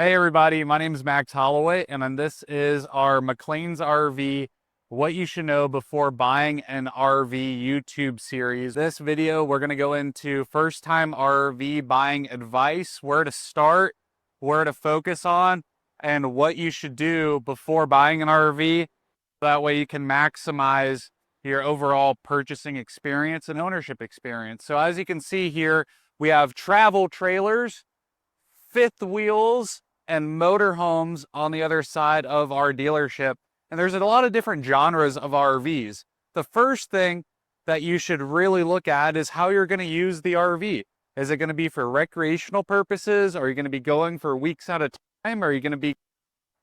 Hey everybody, my name is Max Holloway, and this is our McLean's RV, what you should know before buying an RV YouTube series. This video, we're going to go into first-time RV buying advice, where to start, where to focus on, and what you should do before buying an RV. That way you can maximize your overall purchasing experience and ownership experience. So as you can see here, we have travel trailers, fifth wheels, and motorhomes on the other side of our dealership. And there's a lot of different genres of RVs. The first thing that you should really look at is how you're going to use the RV. Is it going to be for recreational purposes? Are you going to be going for weeks at a time? Are you going to be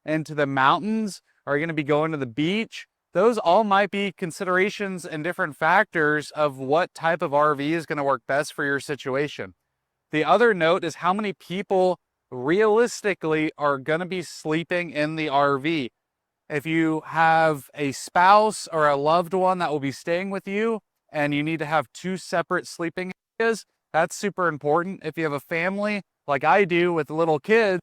into the mountains? Are you going to be going to the beach? Those all might be considerations and different factors of what type of RV is going to work best for your situation. The other note is how many people realistically are going to be sleeping in the RV. If you have a spouse or a loved one that will be staying with you and you need to have two separate sleeping areas, that's super important. If you have a family like I do with little kids,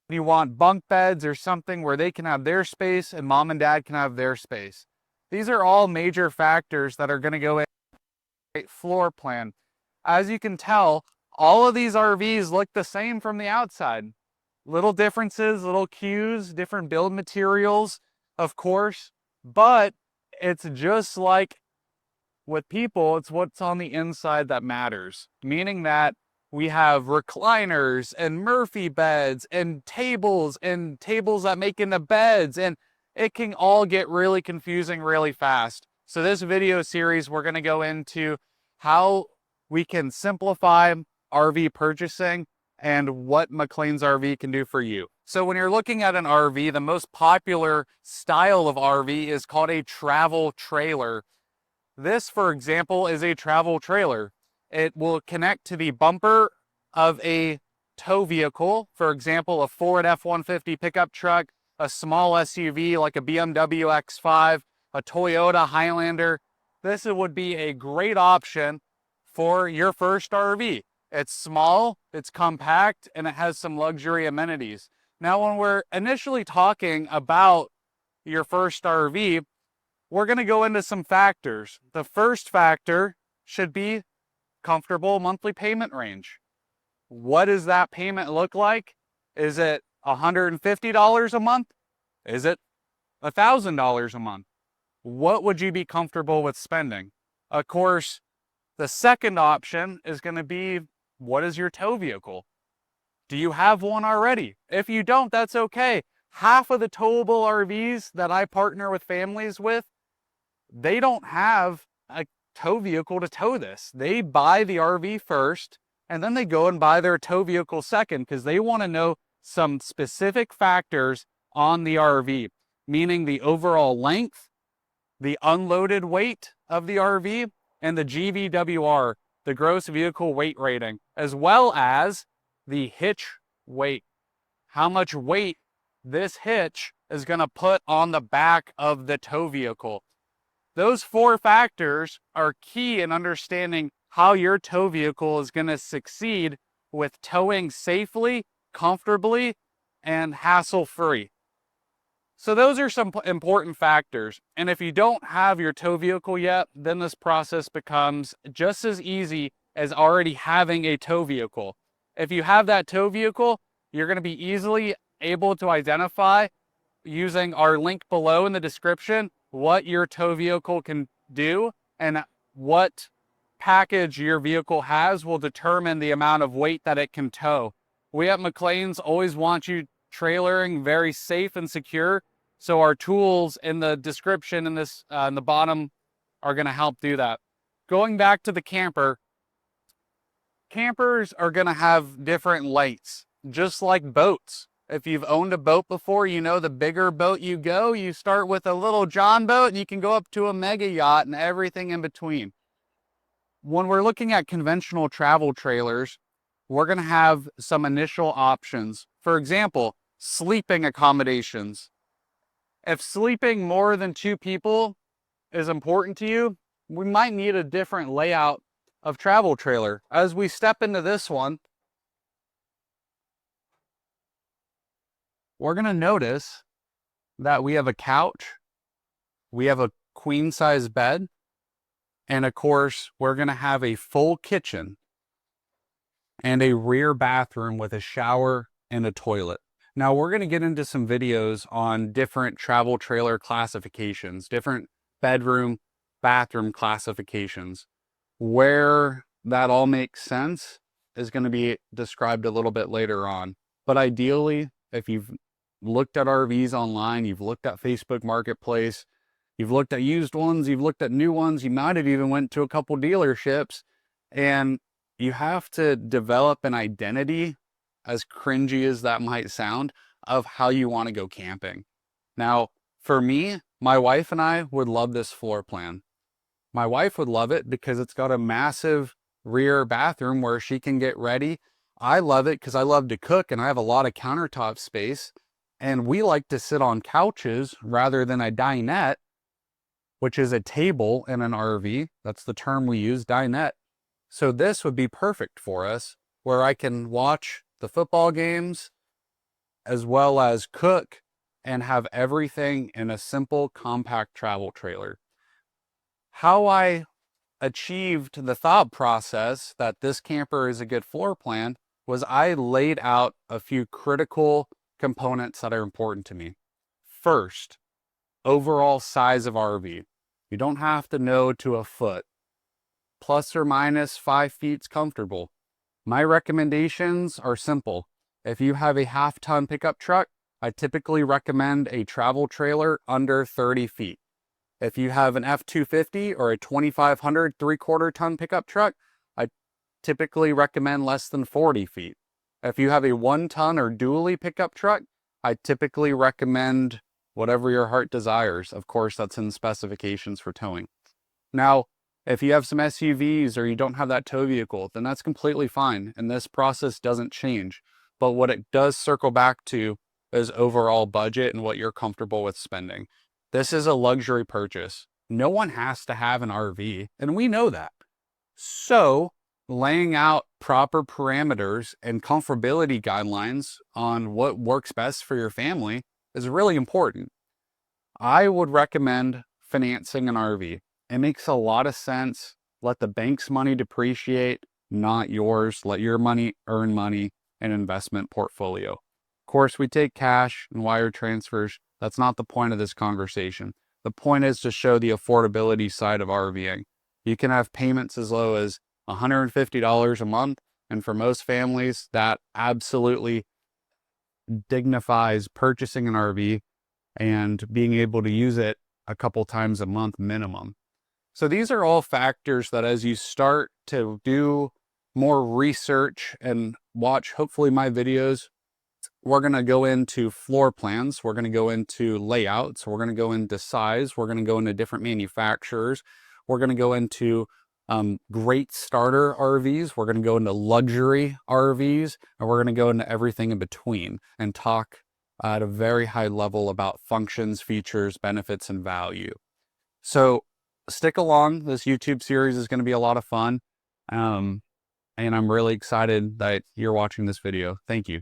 you want bunk beds or something where they can have their space and mom and dad can have their space. These are all major factors that are going to go in a floor plan. As you can tell, all of these RVs look the same from the outside. Little differences, little cues, different build materials, of course, but it's just like with people, it's what's on the inside that matters. Meaning that we have recliners and Murphy beds and tables that make into beds, and it can all get really confusing really fast. So this video series, we're going to go into how we can simplify RV purchasing and what McLean's RV can do for you. So when you're looking at an RV, the most popular style of RV is called a travel trailer. This, for example, is a travel trailer. It will connect to the bumper of a tow vehicle, for example, a Ford F-150 pickup truck, a small SUV like a BMW X5, a Toyota Highlander. This would be a great option for your first RV. It's small, it's compact, and it has some luxury amenities. Now, when we're initially talking about your first RV, we're going to go into some factors. The first factor should be comfortable monthly payment range. What does that payment look like? Is it $150 a month? Is it $1,000 a month? What would you be comfortable with spending? Of course, the second option is going to be, what is your tow vehicle? Do you have one already? If you don't, that's okay. Half of the towable RVs that I partner with families with, they don't have a tow vehicle to tow this. They buy the RV first, and then they go and buy their tow vehicle second because they want to know some specific factors on the RV, meaning the overall length, the unloaded weight of the RV, and the GVWR, the gross vehicle weight rating, as well as the hitch weight. How much weight this hitch is going to put on the back of the tow vehicle. Those four factors are key in understanding how your tow vehicle is going to succeed with towing safely, comfortably, and hassle-free. So those are some important factors. And if you don't have your tow vehicle yet, then this process becomes just as easy as already having a tow vehicle. If you have that tow vehicle, you're going to be easily able to identify, using our link below in the description, what your tow vehicle can do, and what package your vehicle has will determine the amount of weight that it can tow. We at McLean's always want you trailering very safe and secure. So our tools in the description in this in the bottom are going to help do that. Going back to the camper, campers are going to have different lengths, just like boats. If you've owned a boat before, you know the bigger boat you go, you start with a little John boat and you can go up to a mega yacht and everything in between. When we're looking at conventional travel trailers, we're going to have some initial options. For example, sleeping accommodations. If sleeping more than two people is important to you, we might need a different layout of travel trailer. As we step into this one, we're going to notice that we have a couch, we have a queen size bed, and of course, we're going to have a full kitchen and a rear bathroom with a shower and a toilet. Now, we're going to get into some videos on different travel trailer classifications, different bedroom, bathroom classifications. Where that all makes sense is going to be described a little bit later on. But ideally, if you've looked at RVs online, you've looked at Facebook Marketplace, you've looked at used ones, you've looked at new ones, you might have even went to a couple dealerships, and you have to develop an identity, as cringy as that might sound, of how you want to go camping. Now, for me, my wife and I would love this floor plan. My wife would love it because it's got a massive rear bathroom where she can get ready. I love it because I love to cook and I have a lot of countertop space. And we like to sit on couches rather than a dinette, which is a table in an RV. That's the term we use, dinette. So this would be perfect for us, where I can watch the football games as well as cook and have everything in a simple, compact travel trailer. How I achieved the thought process that this camper is a good floor plan was I laid out a few critical components that are important to me. First, overall size of RV. You don't have to know to a foot. Plus or minus 5 feet's comfortable. My recommendations are simple. If you have a half-ton pickup truck, I typically recommend a travel trailer under 30 feet. If you have an F-250 or a 2500 3/4 ton pickup truck, I typically recommend less than 40 feet. If you have a 1-ton or dually pickup truck, I typically recommend whatever your heart desires. Of course, that's in specifications for towing. Now, if you have some SUVs or you don't have that tow vehicle, then that's completely fine, and this process doesn't change. But what it does circle back to is overall budget and what you're comfortable with spending. This is a luxury purchase. No one has to have an RV, and we know that. So, laying out proper parameters and comfortability guidelines on what works best for your family is really important. I would recommend financing an RV. It makes a lot of sense. Let the bank's money depreciate, not yours. Let your money earn money in an investment portfolio. Of course, we take cash and wire transfers. That's not the point of this conversation. The point is to show the affordability side of RVing. You can have payments as low as $150 a month, and for most families, that absolutely dignifies purchasing an RV and being able to use it a couple times a month minimum. So these are all factors that as you start to do more research and watch hopefully my videos, we're going to go into floor plans, we're going to go into layouts, we're going to go into size, we're going to go into different manufacturers, we're going to go into great starter RVs, we're going to go into luxury RVs, and we're going to go into everything in between and talk at a very high level about functions, features, benefits, and value. So stick along. This YouTube series is going to be a lot of fun. And I'm really excited that you're watching this video. Thank you.